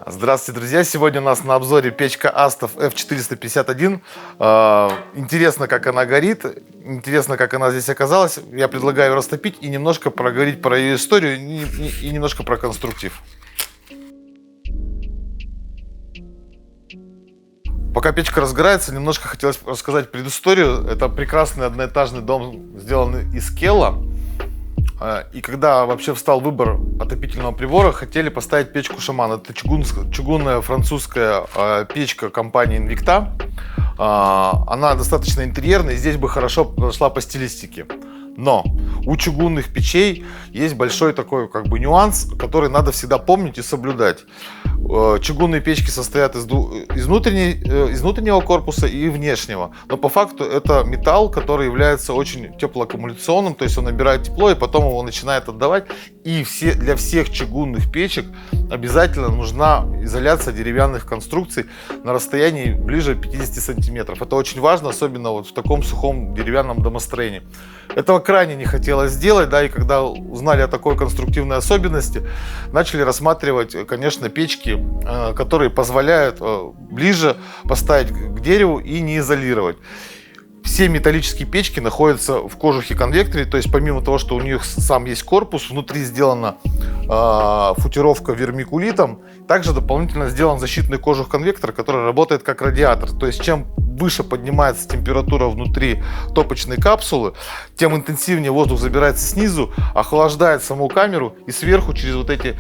Здравствуйте, друзья! Сегодня у нас на обзоре печка Astov F451. Интересно, как она горит, интересно, как она здесь оказалась. Я предлагаю ее растопить и немножко проговорить про ее историю и немножко про конструктив. Пока печка разгорается, немножко хотелось рассказать предысторию. Это прекрасный одноэтажный дом, сделанный из кела. И когда вообще встал выбор отопительного прибора, хотели поставить печку Шаман. Это чугунная французская печка компании Invicta. Она достаточно интерьерная, и здесь бы хорошо подошла по стилистике. Но у чугунных печей есть большой такой нюанс, который надо всегда помнить и соблюдать. Чугунные печки состоят из внутреннего корпуса и внешнего. Но по факту это металл, который является очень теплоаккумуляционным, то есть он набирает тепло и потом его начинает отдавать. И для всех чугунных печек обязательно нужна изоляция деревянных конструкций на расстоянии ближе 50 сантиметров. Это очень важно, особенно вот в таком сухом деревянном домостроении. Этого крайне не хотелось сделать, да, и когда узнали о такой конструктивной особенности, начали рассматривать, конечно, печки, которые позволяют ближе поставить к дереву и не изолировать. Все металлические печки находятся в кожухе-конвекторе, то есть помимо того, что у них сам есть корпус, внутри сделана футировка вермикулитом, также дополнительно сделан защитный кожух-конвектор, который работает как радиатор. То есть чем выше поднимается температура внутри топочной капсулы, тем интенсивнее воздух забирается снизу, охлаждает саму камеру, и сверху через вот эти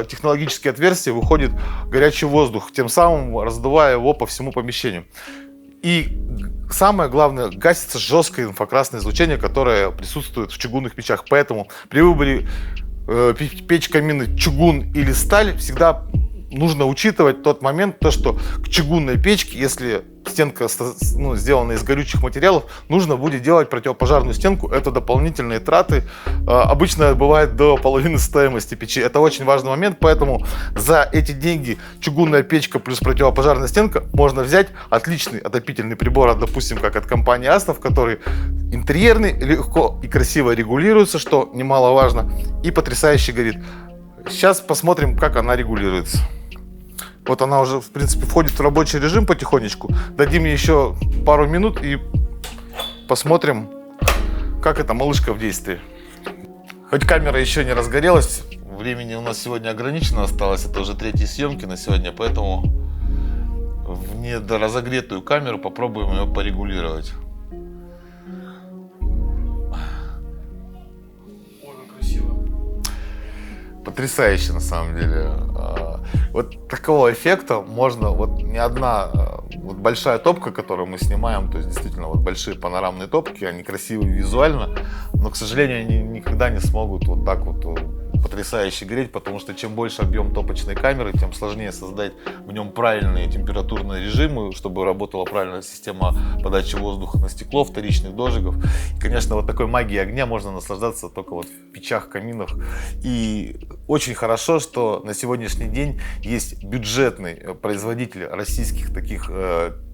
технологические отверстия выходит горячий воздух, тем самым раздувая его по всему помещению. И самое главное, гасится жесткое инфракрасное излучение, которое присутствует в чугунных печах. Поэтому при выборе печь камины чугун или сталь всегда нужно учитывать тот момент, что к чугунной печке, если стенка сделана из горючих материалов, нужно будет делать противопожарную стенку. Это дополнительные траты. Обычно бывает до половины стоимости печи. Это очень важный момент, поэтому за эти деньги чугунная печка плюс противопожарная стенка можно взять отличный отопительный прибор, допустим, как от компании Astov, который интерьерный, легко и красиво регулируется, что немаловажно, и потрясающе горит. Сейчас посмотрим, как она регулируется. Вот она уже, в принципе, входит в рабочий режим потихонечку. Дадим ей еще пару минут и посмотрим, как эта малышка в действии. Хоть камера еще не разгорелась, времени у нас сегодня ограничено осталось. Это уже третьи съемки на сегодня, поэтому в недоразогретую камеру попробуем ее порегулировать. Ой, красиво. Потрясающе, на самом деле. Вот такого эффекта можно, вот не одна вот большая топка, которую мы снимаем, то есть действительно вот большие панорамные топки, они красивые визуально, но, к сожалению, они никогда не смогут вот так вот потрясающе греть, потому что чем больше объем топочной камеры, тем сложнее создать в нем правильные температурные режимы, чтобы работала правильная система подачи воздуха на стекло, вторичных дожигов. И, конечно, вот такой магией огня можно наслаждаться только вот в печах, каминах. И очень хорошо, что на сегодняшний день есть бюджетный производитель российских таких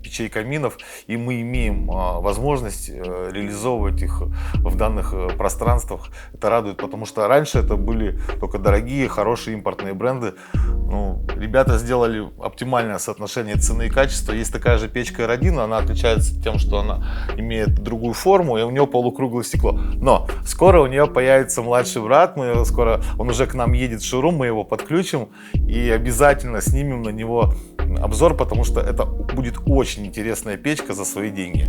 печей, каминов, и мы имеем возможность реализовывать их в данных пространствах. Это радует, потому что раньше это были только дорогие, хорошие импортные бренды. Ну, ребята сделали оптимальное соотношение цены и качества. Есть такая же печка R1, она отличается тем, что она имеет другую форму, и у нее полукруглое стекло. Но скоро у нее появится младший брат, он уже к нам едет в шоурум, мы его подключим и обязательно снимем на него обзор, потому что это будет очень интересная печка за свои деньги.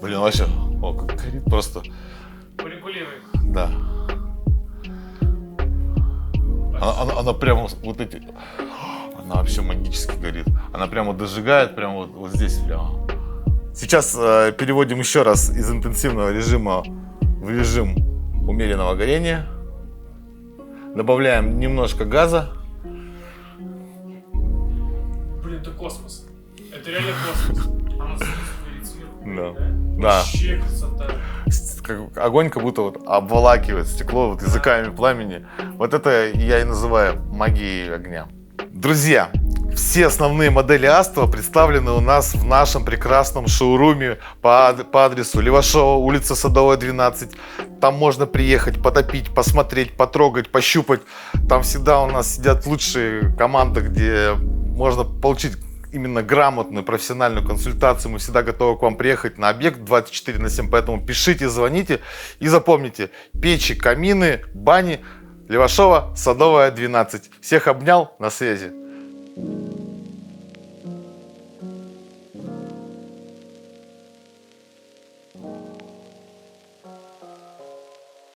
Блин, вообще, как горит просто. Порегулируй. Да. Она прямо вот эти... Она вообще магически горит. Она прямо дожигает, прямо вот здесь прямо. Сейчас переводим еще раз из интенсивного режима в режим умеренного горения. Добавляем немножко газа. Блин, это космос. Это реально космос. Она горит сверху. Да. Вообще красота. Огонь как будто вот обволакивает стекло вот языками пламени. Вот это я и называю магией огня. Друзья, Все основные модели Астова представлены у нас в нашем прекрасном шоуруме по адресу Левашова, улица Садовая, 12. Там можно приехать, потопить, посмотреть, потрогать, пощупать. Там всегда у нас сидят лучшие команды, где можно получить именно грамотную профессиональную консультацию. Мы всегда готовы к вам приехать на объект 24/7, поэтому пишите, звоните и запомните: печи, камины, бани, Левашова, Садовая, 12. Всех обнял, на связи.